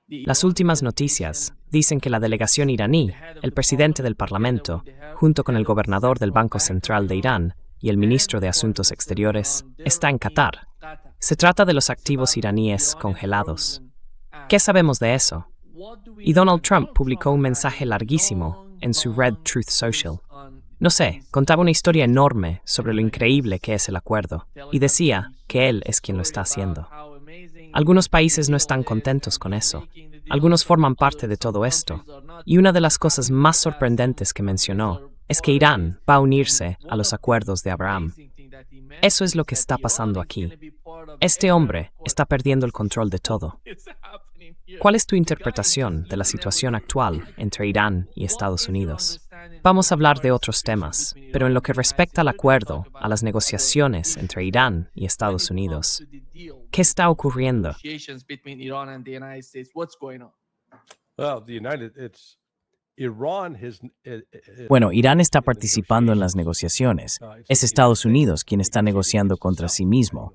Las últimas noticias dicen que la delegación iraní, el presidente del Parlamento, junto con el gobernador del Banco Central de Irán y el ministro de Asuntos Exteriores, está en Qatar. Se trata de los activos iraníes congelados. ¿Qué sabemos de eso? Y Donald Trump publicó un mensaje larguísimo en su red Truth Social. No sé, contaba una historia enorme sobre lo increíble que es el acuerdo, y decía que él es quien lo está haciendo. Algunos países no están contentos con eso. Algunos forman parte de todo esto. Y una de las cosas más sorprendentes que mencionó es que Irán va a unirse a los acuerdos de Abraham. Eso es lo que está pasando aquí. Este hombre está perdiendo el control de todo. ¿Cuál es tu interpretación de la situación actual entre Irán y Estados Unidos? Vamos a hablar de otros temas, pero en lo que respecta al acuerdo, a las negociaciones entre Irán y Estados Unidos, ¿qué está ocurriendo? Bueno, Irán está participando en las negociaciones. Es Estados Unidos quien está negociando contra sí mismo.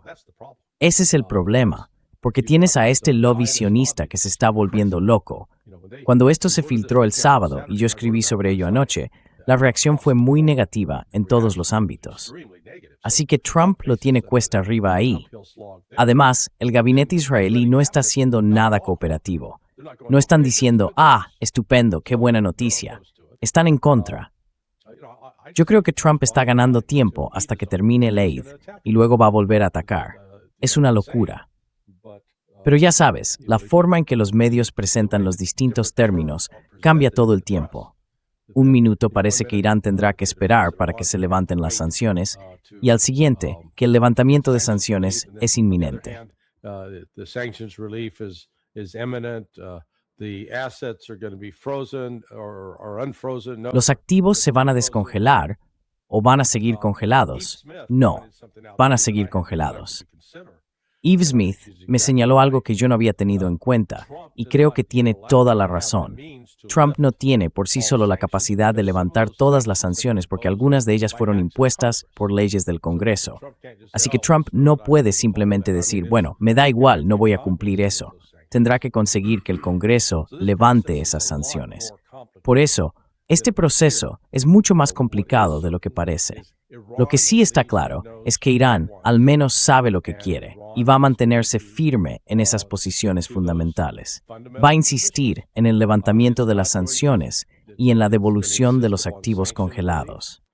Ese es el problema, porque tienes a este lobby sionista que se está volviendo loco. Cuando esto se filtró el sábado, y yo escribí sobre ello anoche, la reacción fue muy negativa en todos los ámbitos. Así que Trump lo tiene cuesta arriba ahí. Además, el gabinete israelí no está haciendo nada cooperativo. No están diciendo, estupendo, qué buena noticia. Están en contra. Yo creo que Trump está ganando tiempo hasta que termine el Eid y luego va a volver a atacar. Es una locura. Pero ya sabes, la forma en que los medios presentan los distintos términos cambia todo el tiempo. Un minuto parece que Irán tendrá que esperar para que se levanten las sanciones, y al siguiente, que el levantamiento de sanciones es inminente. ¿Los activos se van a descongelar o van a seguir congelados? No, van a seguir congelados. Yves Smith me señaló algo que yo no había tenido en cuenta, y creo que tiene toda la razón. Trump no tiene por sí solo la capacidad de levantar todas las sanciones porque algunas de ellas fueron impuestas por leyes del Congreso. Así que Trump no puede simplemente decir, bueno, me da igual, no voy a cumplir eso. Tendrá que conseguir que el Congreso levante esas sanciones. Por eso, este proceso es mucho más complicado de lo que parece. Lo que sí está claro es que Irán al menos sabe lo que quiere y va a mantenerse firme en esas posiciones fundamentales. Va a insistir en el levantamiento de las sanciones y en la devolución de los activos congelados.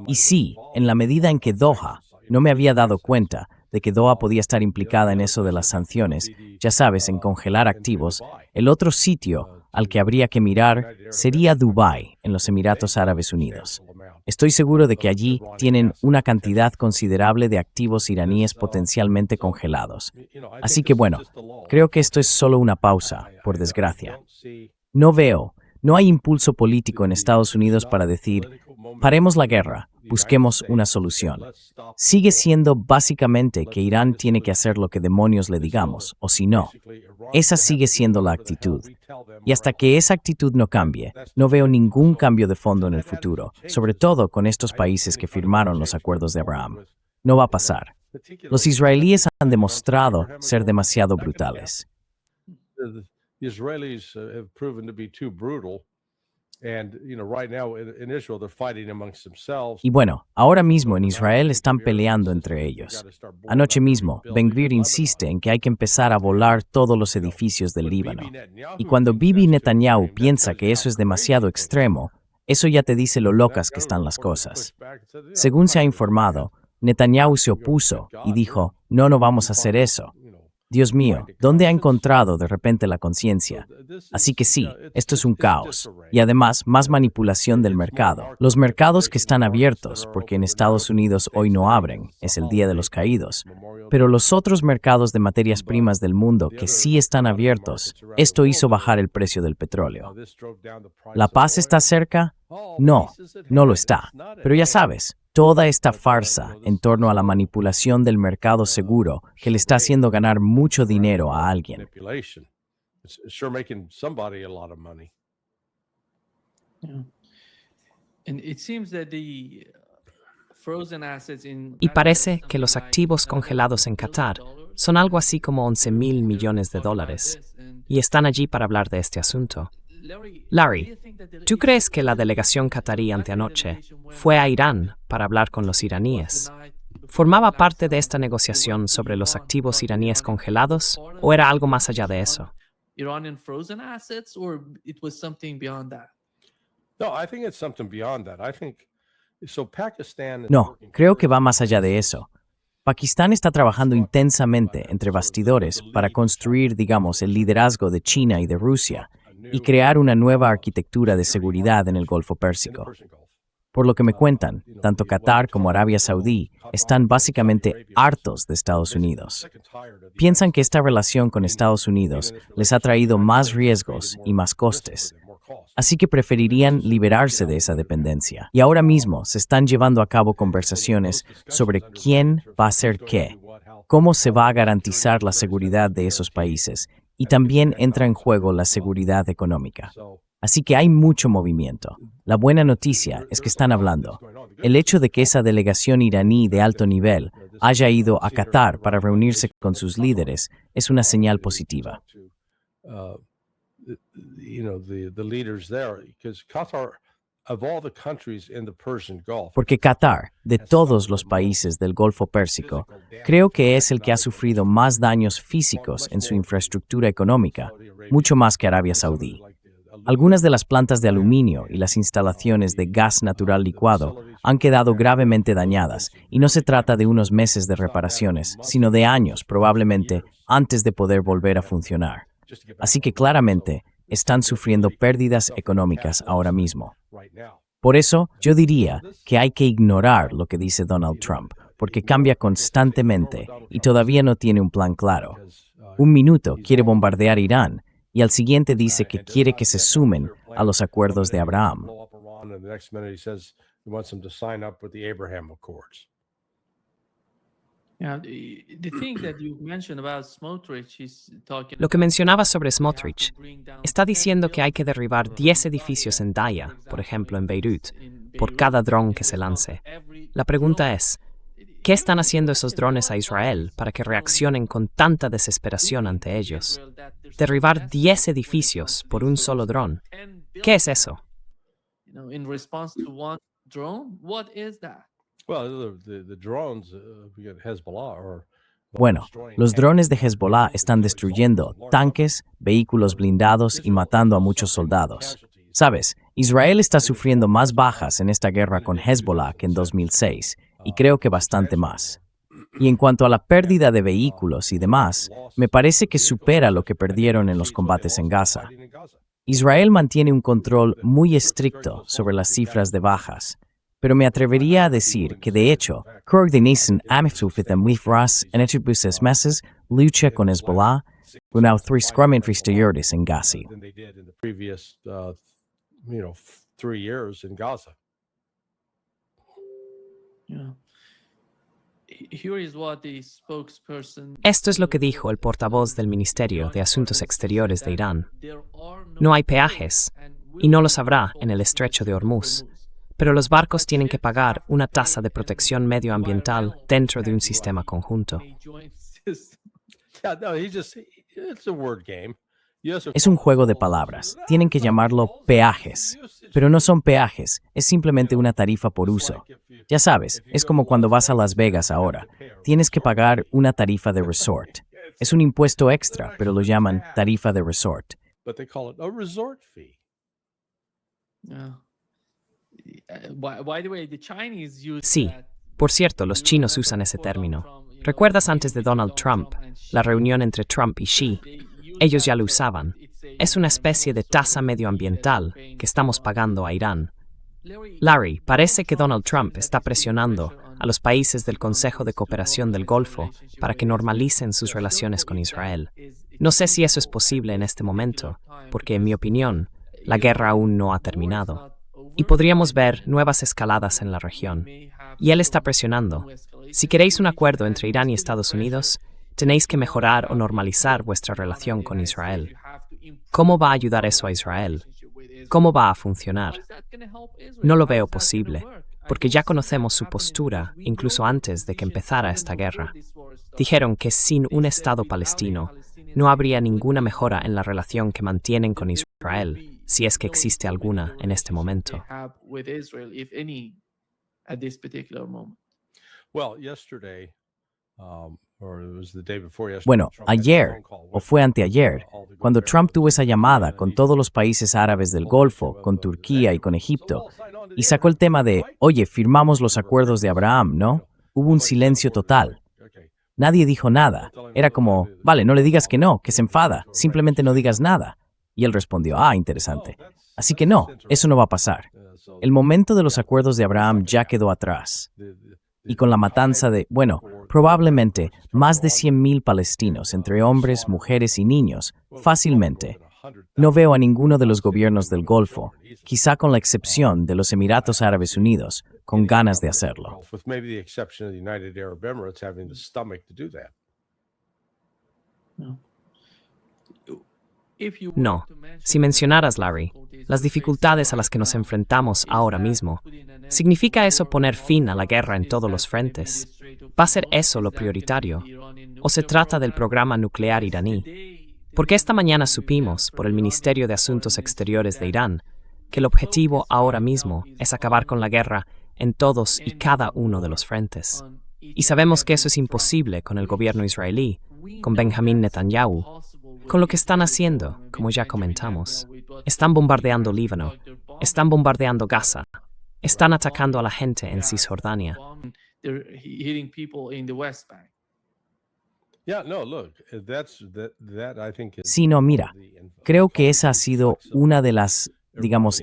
Y sí, en la medida en que Doha, no me había dado cuenta de que Doha podía estar implicada en eso de las sanciones, ya sabes, en congelar activos, el otro sitio al que habría que mirar sería Dubái, en los Emiratos Árabes Unidos. Estoy seguro de que allí tienen una cantidad considerable de activos iraníes potencialmente congelados. Así que bueno, creo que esto es solo una pausa, por desgracia. No hay impulso político en Estados Unidos para decir, paremos la guerra, busquemos una solución. Sigue siendo básicamente que Irán tiene que hacer lo que demonios le digamos, o si no. Esa sigue siendo la actitud. Y hasta que esa actitud no cambie, no veo ningún cambio de fondo en el futuro, sobre todo con estos países que firmaron los acuerdos de Abraham. No va a pasar. Los israelíes han demostrado ser demasiado brutales. Y bueno, ahora mismo en Israel están peleando entre ellos. Anoche mismo, Ben Gvir insiste en que hay que empezar a volar todos los edificios del Líbano. Y cuando Bibi Netanyahu piensa que eso es demasiado extremo, eso ya te dice lo locas que están las cosas. Según se ha informado, Netanyahu se opuso y dijo, no vamos a hacer eso. Dios mío, ¿dónde ha encontrado de repente la conciencia? Así que sí, esto es un caos. Y además, más manipulación del mercado. Los mercados que están abiertos, porque en Estados Unidos hoy no abren, es el Día de los Caídos. Pero los otros mercados de materias primas del mundo que sí están abiertos, esto hizo bajar el precio del petróleo. ¿La paz está cerca? No lo está. Pero ya sabes, toda esta farsa en torno a la manipulación del mercado seguro que le está haciendo ganar mucho dinero a alguien. Y parece que los activos congelados en Qatar son algo así como 11,000 millones de dólares, y están allí para hablar de este asunto. Larry, ¿tú crees que la delegación qatarí anteanoche fue a Irán para hablar con los iraníes? ¿Formaba parte de esta negociación sobre los activos iraníes congelados o era algo más allá de eso? No, creo que va más allá de eso. Pakistán está trabajando intensamente entre bastidores para construir, digamos, el liderazgo de China y de Rusia y crear una nueva arquitectura de seguridad en el Golfo Pérsico. Por lo que me cuentan, tanto Qatar como Arabia Saudí están básicamente hartos de Estados Unidos. Piensan que esta relación con Estados Unidos les ha traído más riesgos y más costes. Así que preferirían liberarse de esa dependencia. Y ahora mismo se están llevando a cabo conversaciones sobre quién va a hacer qué, cómo se va a garantizar la seguridad de esos países, y también entra en juego la seguridad económica. Así que hay mucho movimiento. La buena noticia es que están hablando. El hecho de que esa delegación iraní de alto nivel haya ido a Qatar para reunirse con sus líderes es una señal positiva. Porque Qatar, de todos los países del Golfo Pérsico, creo que es el que ha sufrido más daños físicos en su infraestructura económica, mucho más que Arabia Saudí. Algunas de las plantas de aluminio y las instalaciones de gas natural licuado han quedado gravemente dañadas, y no se trata de unos meses de reparaciones, sino de años probablemente antes de poder volver a funcionar. Así que claramente están sufriendo pérdidas económicas ahora mismo. Por eso, yo diría que hay que ignorar lo que dice Donald Trump, porque cambia constantemente y todavía no tiene un plan claro. Un minuto quiere bombardear Irán y al siguiente dice que quiere que se sumen a los acuerdos de Abraham. Lo que mencionabas sobre Smotrich, está diciendo que hay que derribar 10 edificios en Daya, por ejemplo en Beirut, por cada dron que se lance. La pregunta es, ¿qué están haciendo esos drones a Israel para que reaccionen con tanta desesperación ante ellos? Derribar 10 edificios por un solo dron. ¿Qué es eso? Bueno, los drones de Hezbollah están destruyendo tanques, vehículos blindados y matando a muchos soldados. Sabes, Israel está sufriendo más bajas en esta guerra con Hezbollah que en 2006, y creo que bastante más. Y en cuanto a la pérdida de vehículos y demás, me parece que supera lo que perdieron en los combates en Gaza. Israel mantiene un control muy estricto sobre las cifras de bajas, pero me atrevería a decir que, de hecho, coordination amifsufitham wifras en esos meses lucha con Hezbollah, con 3 scrum exteriores en Gaza. Esto es lo que dijo el portavoz del Ministerio de Asuntos Exteriores de Irán. No hay peajes, y no los habrá en el estrecho de Hormuz, pero los barcos tienen que pagar una tasa de protección medioambiental dentro de un sistema conjunto. Es un juego de palabras. Tienen que llamarlo peajes. Pero no son peajes, es simplemente una tarifa por uso. Ya sabes, es como cuando vas a Las Vegas ahora. Tienes que pagar una tarifa de resort. Es un impuesto extra, pero lo llaman tarifa de resort. Sí, por cierto, los chinos usan ese término. ¿Recuerdas antes de Donald Trump, la reunión entre Trump y Xi? Ellos ya lo usaban. Es una especie de tasa medioambiental que estamos pagando a Irán. Larry, parece que Donald Trump está presionando a los países del Consejo de Cooperación del Golfo para que normalicen sus relaciones con Israel. No sé si eso es posible en este momento, porque en mi opinión, la guerra aún no ha terminado. Y podríamos ver nuevas escaladas en la región. Y él está presionando. Si queréis un acuerdo entre Irán y Estados Unidos, tenéis que mejorar o normalizar vuestra relación con Israel. ¿Cómo va a ayudar eso a Israel? ¿Cómo va a funcionar? No lo veo posible, porque ya conocemos su postura incluso antes de que empezara esta guerra. Dijeron que sin un Estado palestino no habría ninguna mejora en la relación que mantienen con Israel, si es que existe alguna en este momento. Bueno, ayer, o fue anteayer, cuando Trump tuvo esa llamada con todos los países árabes del Golfo, con Turquía y con Egipto, y sacó el tema de, oye, firmamos los acuerdos de Abraham, ¿no? Hubo un silencio total. Nadie dijo nada. Era como, vale, no le digas que no, que se enfada, simplemente no digas nada. Y él respondió, interesante. Así que no, eso no va a pasar. El momento de los acuerdos de Abraham ya quedó atrás. Y con la matanza de, probablemente más de 100,000 palestinos, entre hombres, mujeres y niños, fácilmente. No veo a ninguno de los gobiernos del Golfo, quizá con la excepción de los Emiratos Árabes Unidos, con ganas de hacerlo. No. Si mencionaras, Larry, las dificultades a las que nos enfrentamos ahora mismo, ¿significa eso poner fin a la guerra en todos los frentes? ¿Va a ser eso lo prioritario? ¿O se trata del programa nuclear iraní? Porque esta mañana supimos, por el Ministerio de Asuntos Exteriores de Irán, que el objetivo ahora mismo es acabar con la guerra en todos y cada uno de los frentes. Y sabemos que eso es imposible con el gobierno israelí, con Benjamín Netanyahu, con lo que están haciendo, como ya comentamos. Están bombardeando Líbano, están bombardeando Gaza, están atacando a la gente en Cisjordania. Sí, no, mira, creo que esa ha sido una de las,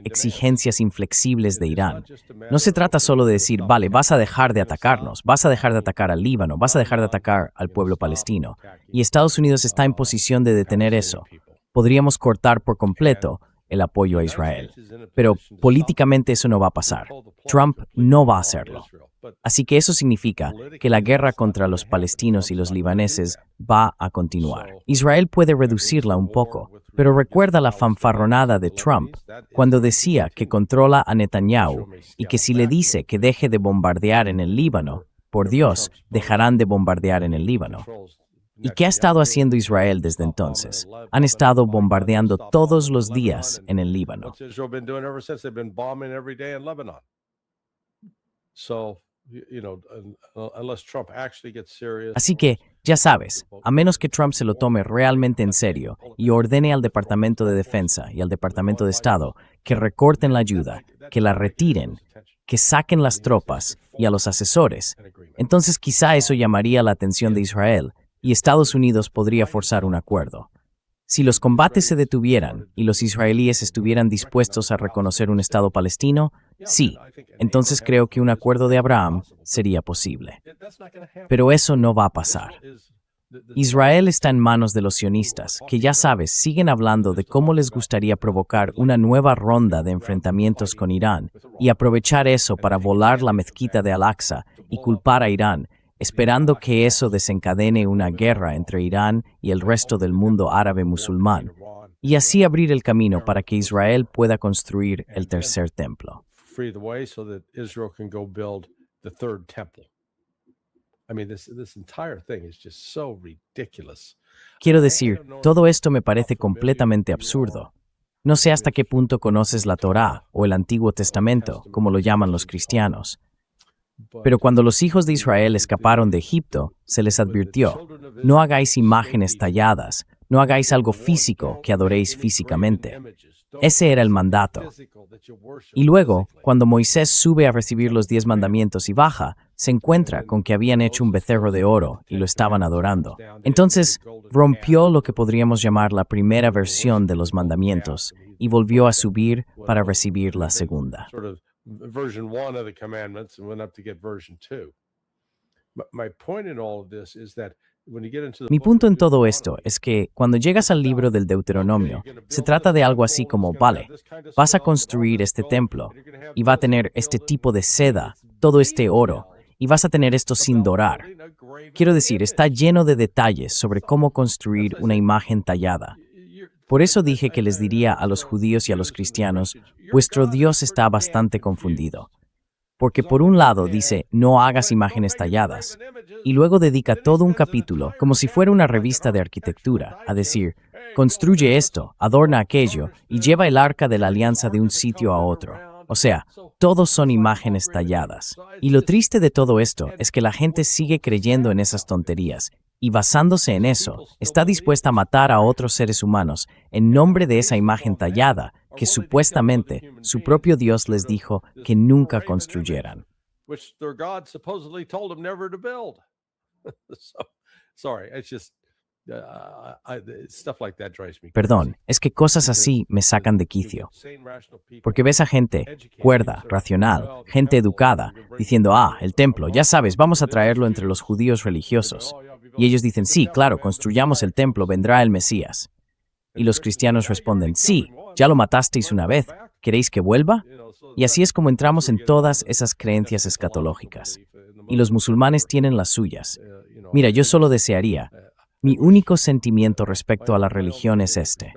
exigencias inflexibles de Irán. No se trata solo de decir, vale, vas a dejar de atacarnos, vas a dejar de atacar al Líbano, vas a dejar de atacar al pueblo palestino. Y Estados Unidos está en posición de detener eso. Podríamos cortar por completo el apoyo a Israel. Pero políticamente eso no va a pasar. Trump no va a hacerlo. Así que eso significa que la guerra contra los palestinos y los libaneses va a continuar. Israel puede reducirla un poco, pero recuerda la fanfarronada de Trump cuando decía que controla a Netanyahu y que si le dice que deje de bombardear en el Líbano, por Dios, dejarán de bombardear en el Líbano. ¿Y qué ha estado haciendo Israel desde entonces? Han estado bombardeando todos los días en el Líbano. Así que, ya sabes, a menos que Trump se lo tome realmente en serio y ordene al Departamento de Defensa y al Departamento de Estado que recorten la ayuda, que la retiren, que saquen las tropas y a los asesores, entonces quizá eso llamaría la atención de Israel y Estados Unidos podría forzar un acuerdo. Si los combates se detuvieran y los israelíes estuvieran dispuestos a reconocer un Estado palestino, sí, entonces creo que un acuerdo de Abraham sería posible. Pero eso no va a pasar. Israel está en manos de los sionistas, que ya sabes, siguen hablando de cómo les gustaría provocar una nueva ronda de enfrentamientos con Irán y aprovechar eso para volar la mezquita de Al-Aqsa y culpar a Irán, esperando que eso desencadene una guerra entre Irán y el resto del mundo árabe musulmán, y así abrir el camino para que Israel pueda construir el tercer templo. Quiero decir, todo esto me parece completamente absurdo. No sé hasta qué punto conoces la Torá o el Antiguo Testamento, como lo llaman los cristianos. Pero cuando los hijos de Israel escaparon de Egipto, se les advirtió, no hagáis imágenes talladas, no hagáis algo físico que adoréis físicamente. Ese era el mandato. Y luego, cuando Moisés sube a recibir los 10 mandamientos y baja, se encuentra con que habían hecho un becerro de oro y lo estaban adorando. Entonces, rompió lo que podríamos llamar la primera versión de los mandamientos y volvió a subir para recibir la segunda. Version 1 of the commandments and went up to get version 2. My point in all of this is that Mi punto en todo esto es que cuando llegas al libro del Deuteronomio, se trata de algo así como, vale, vas a construir este templo y va a tener este tipo de seda, todo este oro, y vas a tener esto sin dorar. Quiero decir, está lleno de detalles sobre cómo construir una imagen tallada. Por eso dije que les diría a los judíos y a los cristianos, vuestro Dios está bastante confundido. Porque por un lado dice, no hagas imágenes talladas, y luego dedica todo un capítulo, como si fuera una revista de arquitectura, a decir, construye esto, adorna aquello, y lleva el arca de la alianza de un sitio a otro. O sea, todos son imágenes talladas. Y lo triste de todo esto es que la gente sigue creyendo en esas tonterías, y basándose en eso, está dispuesta a matar a otros seres humanos en nombre de esa imagen tallada que supuestamente su propio Dios les dijo que nunca construyeran. Perdón, es que cosas así me sacan de quicio. Porque ves a gente cuerda, racional, gente educada, diciendo, el templo, ya sabes, vamos a traerlo entre los judíos religiosos. Y ellos dicen, sí, claro, construyamos el templo, vendrá el Mesías. Y los cristianos responden, sí, ya lo matasteis una vez, ¿queréis que vuelva? Y así es como entramos en todas esas creencias escatológicas. Y los musulmanes tienen las suyas. Mira, yo solo desearía, mi único sentimiento respecto a la religión es este.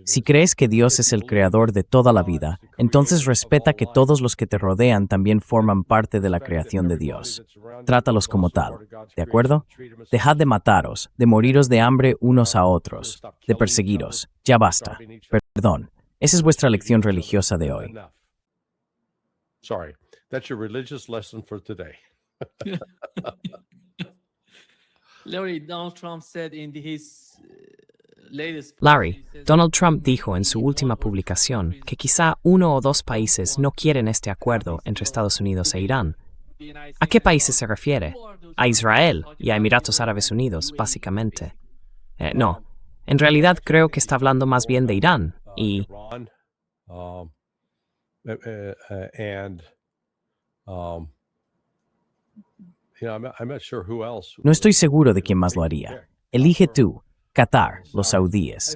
Si crees que Dios es el creador de toda la vida, entonces respeta que todos los que te rodean también forman parte de la creación de Dios. Trátalos como tal, ¿de acuerdo? Dejad de mataros, de moriros de hambre unos a otros, de perseguiros. Ya basta. Perdón. Esa es vuestra lección religiosa de hoy. Sorry, that's your religious lesson for today. Larry, Donald Trump dijo en su última publicación que quizá 1 o 2 países no quieren este acuerdo entre Estados Unidos e Irán. ¿A qué países se refiere? A Israel y a Emiratos Árabes Unidos, básicamente. No, en realidad creo que está hablando más bien de Irán y... No estoy seguro de quién más lo haría. Elige tú, Qatar, los saudíes.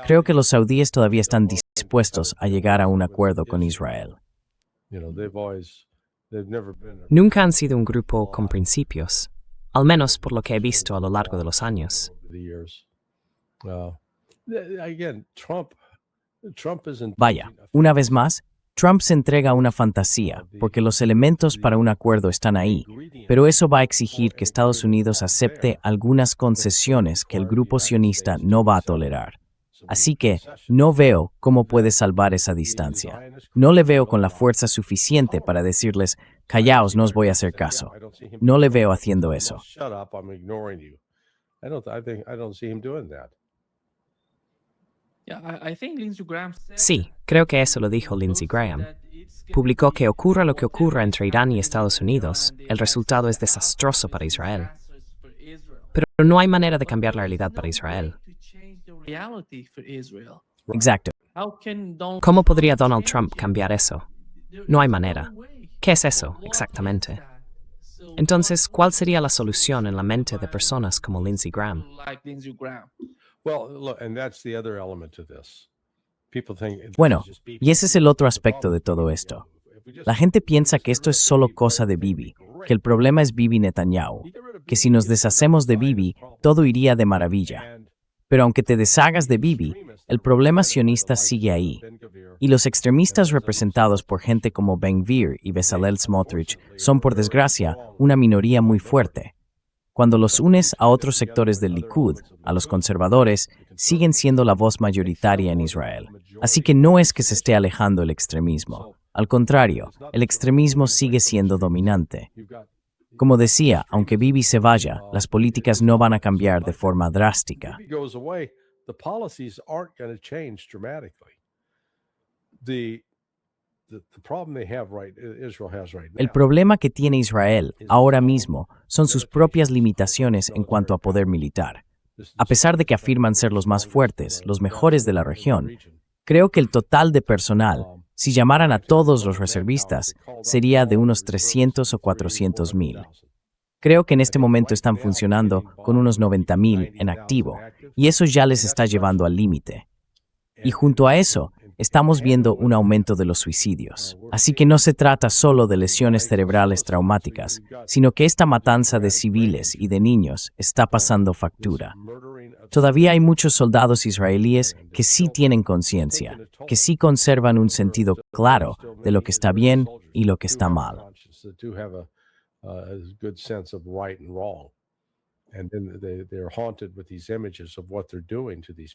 Creo que los saudíes todavía están dispuestos a llegar a un acuerdo con Israel. Nunca han sido un grupo con principios, al menos por lo que he visto a lo largo de los años. Vaya, una vez más, Trump se entrega a una fantasía, porque los elementos para un acuerdo están ahí, pero eso va a exigir que Estados Unidos acepte algunas concesiones que el grupo sionista no va a tolerar. Así que no veo cómo puede salvar esa distancia. No le veo con la fuerza suficiente para decirles, callaos, no os voy a hacer caso. No le veo haciendo eso. Sí, creo que eso lo dijo Lindsey Graham. Publicó que ocurra lo que ocurra entre Irán y Estados Unidos, el resultado es desastroso para Israel. Pero no hay manera de cambiar la realidad para Israel. Exacto. ¿Cómo podría Donald Trump cambiar eso? No hay manera. ¿Qué es eso, exactamente? Entonces, ¿cuál sería la solución en la mente de personas como Lindsey Graham? Bueno, y ese es el otro aspecto de todo esto. La gente piensa que esto es solo cosa de Bibi, que el problema es Bibi Netanyahu, que si nos deshacemos de Bibi, todo iría de maravilla. Pero aunque te deshagas de Bibi, el problema sionista sigue ahí. Y los extremistas representados por gente como Ben Gvir y Bezalel Smotrich son, por desgracia, una minoría muy fuerte. Cuando los unes a otros sectores del Likud, a los conservadores, siguen siendo la voz mayoritaria en Israel. Así que no es que se esté alejando el extremismo. Al contrario, el extremismo sigue siendo dominante. Como decía, aunque Bibi se vaya, las políticas no van a cambiar de forma drástica. El problema que tiene Israel ahora mismo son sus propias limitaciones en cuanto a poder militar. A pesar de que afirman ser los más fuertes, los mejores de la región, creo que el total de personal, si llamaran a todos los reservistas, sería de unos 300 o 400,000. Creo que en este momento están funcionando con unos 90,000 en activo, y eso ya les está llevando al límite. Y junto a eso, estamos viendo un aumento de los suicidios. Así que no se trata solo de lesiones cerebrales traumáticas, sino que esta matanza de civiles y de niños está pasando factura. todavía hay muchos soldados israelíes que sí tienen conciencia, que sí conservan un sentido claro de lo que está bien y lo que está mal.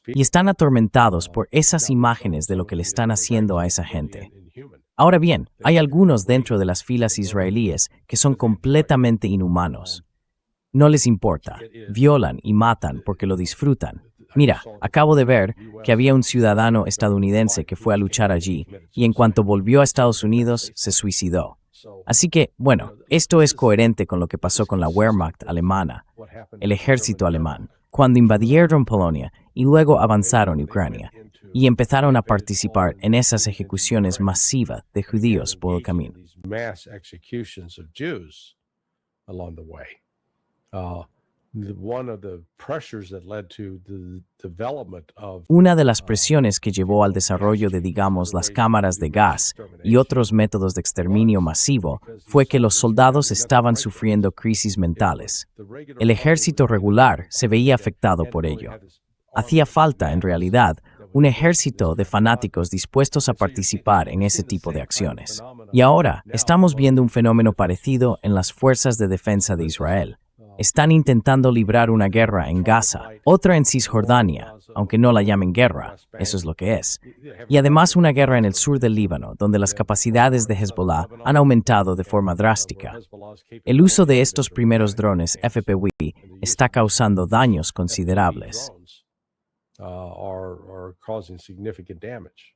Y están atormentados por esas imágenes de lo que le están haciendo a esa gente. Ahora bien, hay algunos dentro de las filas israelíes que son completamente inhumanos. No les importa, violan y matan porque lo disfrutan. Mira, acabo de ver que había un ciudadano estadounidense que fue a luchar allí y en cuanto volvió a Estados Unidos se suicidó. Así que, bueno, esto es coherente con lo que pasó con la Wehrmacht alemana, el ejército alemán, cuando invadieron Polonia y luego avanzaron a Ucrania y empezaron a participar en esas ejecuciones masivas de judíos por el camino. Una de las presiones que llevó al desarrollo de, digamos, las cámaras de gas y otros métodos de exterminio masivo fue que los soldados estaban sufriendo crisis mentales. El ejército regular se veía afectado por ello. Hacía falta, en realidad, un ejército de fanáticos dispuestos a participar en ese tipo de acciones. Y ahora estamos viendo un fenómeno parecido en las fuerzas de defensa de Israel. Están intentando librar una guerra en Gaza, otra en Cisjordania, aunque no la llamen guerra, eso es lo que es. Y además una guerra en el sur del Líbano, donde las capacidades de Hezbollah han aumentado de forma drástica. El uso de estos primeros drones FPV está causando daños considerables. Are causing significant damage.